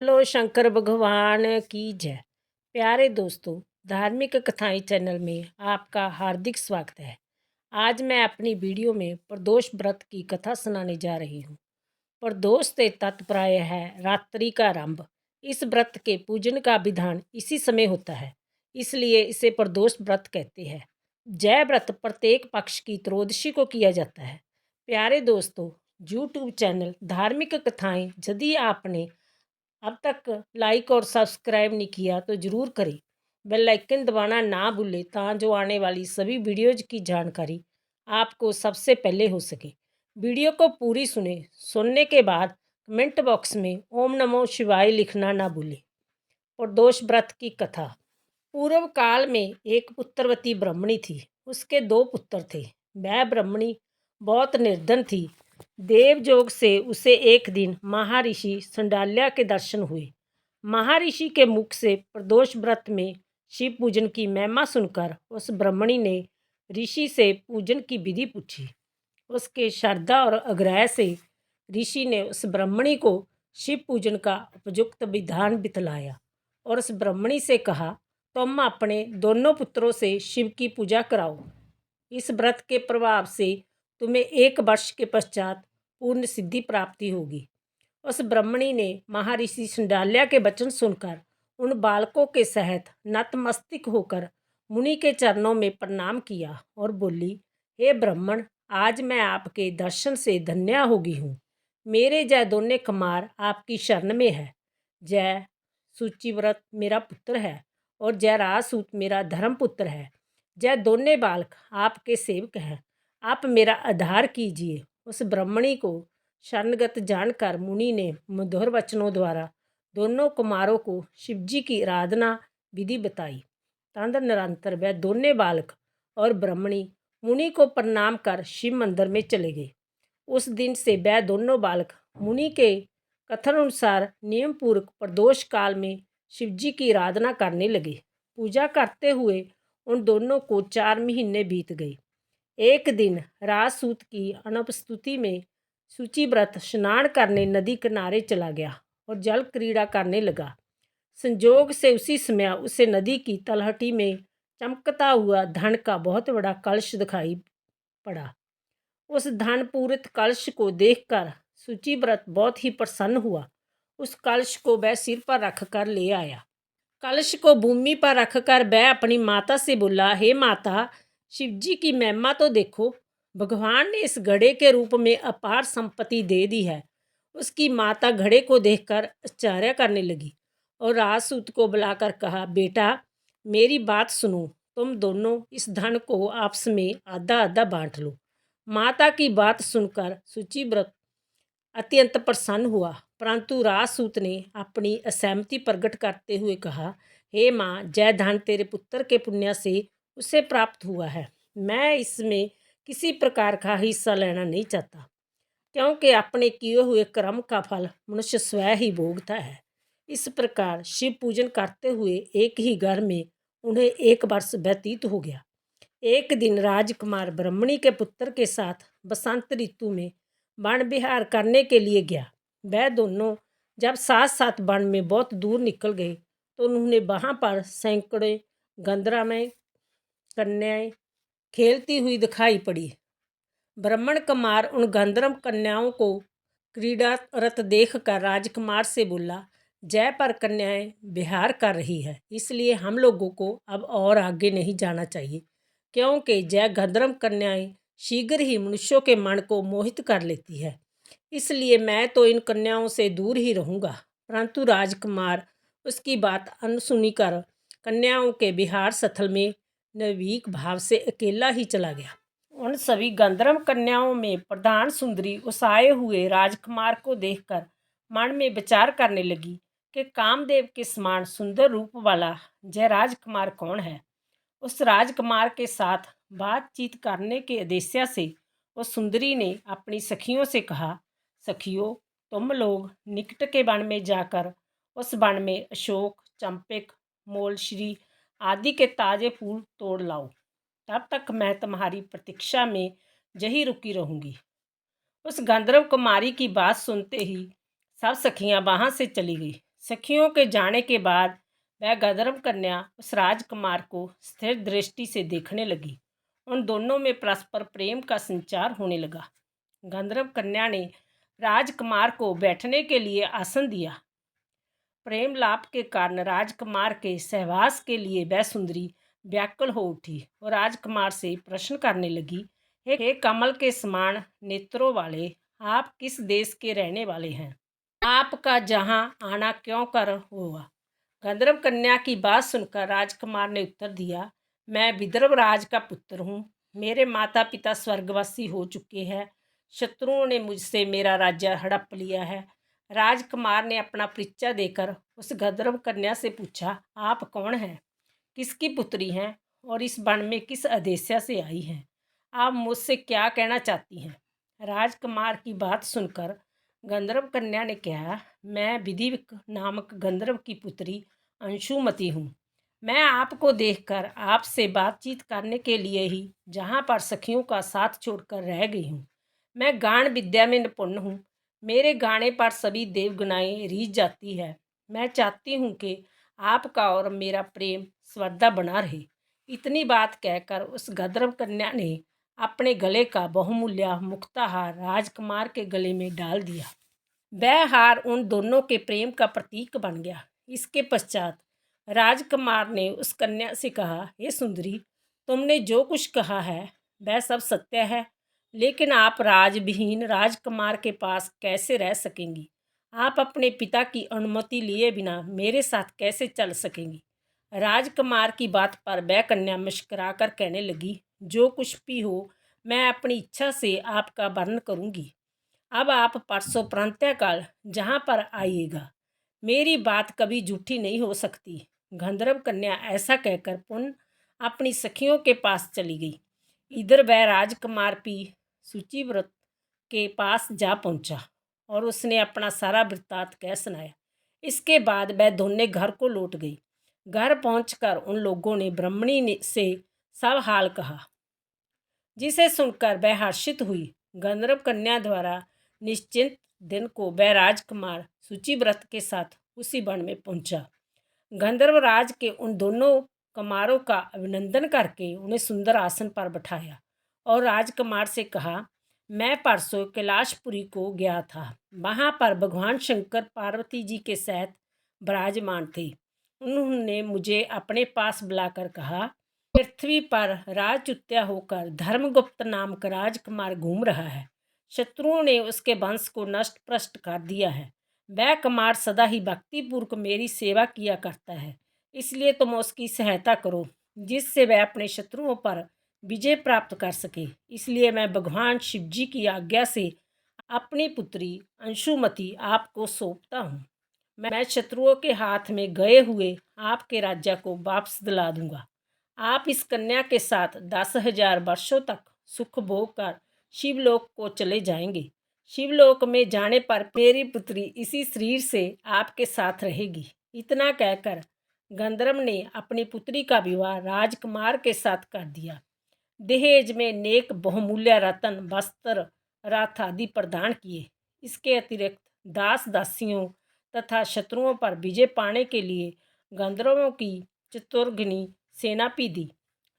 Hello Shankar भगवान की जय। प्यारे दोस्तों, धार्मिक कथाएं चैनल में आपका हार्दिक स्वागत है। आज मैं अपनी वीडियो में प्रदोष व्रत की कथा सुनाने जा रही हूँ। प्रदोष से तात्पर्य है रात्रि का आरंभ। इस व्रत के पूजन का विधान इसी समय होता है, इसलिए इसे प्रदोष व्रत कहते हैं। जय व्रत प्रत्येक पक्ष की त्रयोदशी को किया जाता है। प्यारे दोस्तों, यूट्यूब चैनल धार्मिक कथाएं यदि आपने अब तक लाइक और सब्सक्राइब नहीं किया तो ज़रूर करें। बेल आइकन दबाना ना भूलें जो आने वाली सभी वीडियोज की जानकारी आपको सबसे पहले हो सके। वीडियो को पूरी सुने। सुनने के बाद कमेंट बॉक्स में ओम नमो शिवाय लिखना ना भूलें। प्रदोष व्रत की कथा। पूर्व काल में एक पुत्रवती ब्राह्मणी थी। उसके दो पुत्र थे। वह ब्राह्मणी बहुत निर्धन थी। देवयोग से उसे एक दिन महर्षि संडाल्या के दर्शन हुए। महर्षि के मुख से प्रदोष व्रत में शिव पूजन की महिमा सुनकर उस ब्राह्मणी ने ऋषि से पूजन की विधि पूछी। उसके श्रद्धा और आग्रह से ऋषि ने उस ब्राह्मणी को शिव पूजन का उपयुक्त विधान बतलाया और उस ब्राह्मणी से कहा, तुम अपने दोनों पुत्रों से शिव की पूजा कराओ। इस व्रत के प्रभाव से तुम्हें 1 वर्ष के पश्चात पूर्ण सिद्धि प्राप्ति होगी। उस ब्राह्मणी ने महर्षि संडाल्या के वचन सुनकर उन बालकों के सहित नतमस्तक होकर मुनि के चरणों में प्रणाम किया और बोली, हे ब्राह्मण, आज मैं आपके दर्शन से धन्य होगी हूँ। मेरे जय दोनों कुमार आपकी शरण में है। जय सूचिव्रत मेरा पुत्र है और जय राजसूत मेरा धर्मपुत्र है। जय दोनों बालक आपके सेवक हैं। आप मेरा आधार कीजिए। उस ब्राह्मणी को शरणगत जानकर मुनि ने मधुर वचनों द्वारा दोनों कुमारों को शिवजी की आराधना विधि बताई। तद निरंतर वह दोनों बालक और ब्राह्मणी मुनि को प्रणाम कर शिव मंदिर में चले गए। उस दिन से वह दोनों बालक मुनि के कथन अनुसार नियम पूर्वक प्रदोष काल में शिवजी की आराधना करने लगे। पूजा करते हुए उन दोनों को 4 महीने बीत गए। एक दिन राजसूत की अनुपस्थिति में सूचिव्रत स्नान करने नदी किनारे चला गया और जल क्रीड़ा करने लगा। संजोग से उसी समय उसे नदी की तलहटी में चमकता हुआ धन का बहुत बड़ा कलश दिखाई पड़ा। उस धन पूरित कलश को देखकर सूचिव्रत बहुत ही प्रसन्न हुआ। उस कलश को वह सिर पर रखकर ले आया। कलश को भूमि पर रखकर वह अपनी माता से बोला, हे माता, शिवजी की महिमा तो देखो। भगवान ने इस घड़े के रूप में अपार संपत्ति दे दी है। उसकी माता घड़े को देखकर आश्चर्य करने लगी और राजसूत को बुलाकर कहा, बेटा, मेरी बात सुनो। तुम दोनों इस धन को आपस में आधा आधा बांट लो। माता की बात सुनकर सूचिव्रत अत्यंत प्रसन्न हुआ, परंतु राजसूत ने अपनी असहमति प्रकट करते हुए कहा, हे माँ, जय धन तेरे पुत्र के पुण्य से उसे प्राप्त हुआ है। मैं इसमें किसी प्रकार का हिस्सा लेना नहीं चाहता, क्योंकि अपने किए हुए कर्म का फल मनुष्य स्वयं ही भोगता है। इस प्रकार शिव पूजन करते हुए एक ही घर में उन्हें 1 वर्ष व्यतीत हो गया। एक दिन राजकुमार ब्राह्मणी के पुत्र के साथ बसंत ऋतु में वन विहार करने के लिए गया। वह दोनों जब साथ साथ वन में बहुत दूर निकल गए तो उन्होंने वहाँ पर सैकड़ों गंधर्व कन्याएं खेलती हुई दिखाई पड़ी। ब्राह्मण कुमार उन गंधर्व कन्याओं को क्रीड़ारत देखकर राजकुमार से बोला, जय पर कन्याएं विहार कर रही है, इसलिए हम लोगों को अब और आगे नहीं जाना चाहिए, क्योंकि जय गंधर्व कन्याएं शीघ्र ही मनुष्यों के मन को मोहित कर लेती है। इसलिए मैं तो इन कन्याओं से दूर ही रहूँगा। परंतु राजकुमार उसकी बात अनसुनी कर कन्याओं के विहार स्थल में निर्भीक भाव से अकेला ही चला गया। उन सभी गंधर्व कन्याओं में प्रधान सुंदरी उस आए हुए राजकुमार को देखकर मन में विचार करने लगी कि कामदेव के समान सुंदर रूप वाला जय राजकुमार कौन है। उस राजकुमार के साथ बातचीत करने के उद्देश्य से उस सुंदरी ने अपनी सखियों से कहा, सखियों, तुम लोग निकट के वन में जाकर उस वन में अशोक, चंपक, मोलश्री आदि के ताजे फूल तोड़ लाओ। तब तक मैं तुम्हारी प्रतीक्षा में यहीं रुकी रहूंगी। उस गंधर्व कुमारी की बात सुनते ही सब सखियां वहां से चली गई। सखियों के जाने के बाद वह गंधर्व कन्या उस राजकुमार को स्थिर दृष्टि से देखने लगी। उन दोनों में परस्पर प्रेम का संचार होने लगा। गंधर्व कन्या ने राजकुमार को बैठने के लिए आसन दिया। प्रेम लाभ के कारण राजकुमार के सहवास के लिए वह सुंदरी व्याकुल हो उठी और राजकुमार से प्रश्न करने लगी, हे कमल के समान नेत्रों वाले, आप किस देश के रहने वाले हैं? आपका जहां आना क्यों कर हुआ? गंधर्व कन्या की बात सुनकर राजकुमार ने उत्तर दिया, मैं विदर्भ राज का पुत्र हूँ। मेरे माता पिता स्वर्गवासी हो चुके हैं। शत्रुओं ने मुझसे मेरा राज्य हड़प लिया है। राजकुमार ने अपना परिचय देकर उस गंधर्व कन्या से पूछा, आप कौन हैं, किसकी पुत्री हैं और इस वन में किस उद्देश्य से आई हैं? आप मुझसे क्या कहना चाहती हैं? राजकुमार की बात सुनकर गंधर्व कन्या ने कहा, मैं विधिक नामक गंधर्व की पुत्री अंशुमति हूँ। मैं आपको देखकर आपसे बातचीत करने के लिए ही जहाँ पर सखियों का साथ छोड़कर रह गई हूँ। मैं गान विद्या में निपुण हूँ। मेरे गाने पर सभी देवगनाएं रीझ जाती है। मैं चाहती हूँ कि आपका और मेरा प्रेम श्रद्धा बना रहे। इतनी बात कहकर उस गंधर्व कन्या ने अपने गले का बहुमूल्य मुक्ताहार राजकुमार के गले में डाल दिया। वह हार उन दोनों के प्रेम का प्रतीक बन गया। इसके पश्चात राजकुमार ने उस कन्या से कहा, हे सुंदरी, तुमने जो कुछ कहा है वह सब सत्य है, लेकिन आप राजविहीन राजकुमार के पास कैसे रह सकेंगी? आप अपने पिता की अनुमति लिए बिना मेरे साथ कैसे चल सकेंगी? राजकुमार की बात पर वह कन्या मुस्कुराकर कहने लगी, जो कुछ भी हो, मैं अपनी इच्छा से आपका वर्ण करूंगी। अब आप परसों प्रातःकाल जहाँ पर आइएगा। मेरी बात कभी झूठी नहीं हो सकती। गंधर्व कन्या ऐसा कहकर पुनः अपनी सखियों के पास चली गई। इधर वह राजकुमार भी सूचिव्रत के पास जा पहुंचा और उसने अपना सारा वृत्तांत कह सुनाया। इसके बाद वह दोनों घर को लौट गई। घर पहुंचकर उन लोगों ने ब्रह्मणी से सब हाल कहा, जिसे सुनकर वह हर्षित हुई। गंधर्व कन्या द्वारा निश्चित दिन को वह राजकुमार सूचिव्रत के साथ उसी वन में पहुंचा। गंधर्व राज के उन दोनों कुमारों का अभिनंदन करके उन्हें सुंदर आसन पर बैठाया और राजकुमार से कहा, मैं परसों कैलाशपुरी को गया था। वहाँ पर भगवान शंकर पार्वती जी के साथ विराजमान थे। उन्होंने मुझे अपने पास बुलाकर कहा, पृथ्वी पर राजच्युत होकर धर्मगुप्त नाम का राजकुमार घूम रहा है। शत्रुओं ने उसके वंश को नष्ट भ्रष्ट कर दिया है। वह कुमार सदा ही भक्तिपूर्वक मेरी सेवा किया करता है, इसलिए तुम उसकी सहायता करो, जिससे वह अपने शत्रुओं पर विजय प्राप्त कर सके। इसलिए मैं भगवान शिव जी की आज्ञा से अपनी पुत्री अंशुमति आपको सौंपता हूँ। मैं शत्रुओं के हाथ में गए हुए आपके राज्य को वापस दिला दूंगा। आप इस कन्या के साथ 10,000 वर्षों तक सुख भोग कर शिवलोक को चले जाएंगे। शिवलोक में जाने पर मेरी पुत्री इसी शरीर से आपके साथ रहेगी। इतना कहकर गंधर्व ने अपनी पुत्री का विवाह राजकुमार के साथ कर दिया। दहेज में नेक बहुमूल्य रत्न, वस्त्र, रथ आदि प्रदान किए। इसके अतिरिक्त दास दासियों तथा शत्रुओं पर विजय पाने के लिए गंधर्वों की चतुर्गनी सेना भी दी।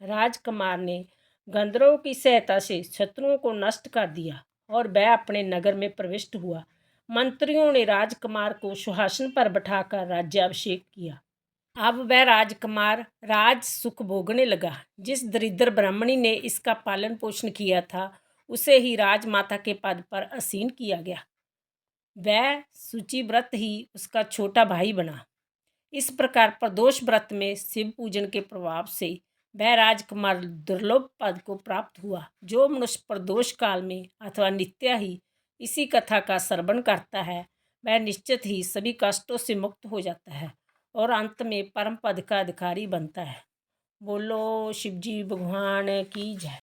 राजकुमार ने गंधर्वों की सहायता से शत्रुओं को नष्ट कर दिया और वह अपने नगर में प्रविष्ट हुआ। मंत्रियों ने राजकुमार को सिंहासन पर बैठाकर राज्याभिषेक किया। अब वह राजकुमार राज सुख भोगने लगा। जिस दरिद्र ब्राह्मणी ने इसका पालन पोषण किया था, उसे ही राजमाता के पद पर आसीन किया गया। वह सूचिव्रत ही उसका छोटा भाई बना। इस प्रकार प्रदोष व्रत में शिव पूजन के प्रभाव से वह राजकुमार दुर्लभ पद को प्राप्त हुआ। जो मनुष्य प्रदोष काल में अथवा नित्य ही इसी कथा का श्रवण करता है, वह निश्चित ही सभी कष्टों से मुक्त हो जाता है और अंत में परम पद का अधिकारी बनता है। बोलो शिवजी भगवान की जय।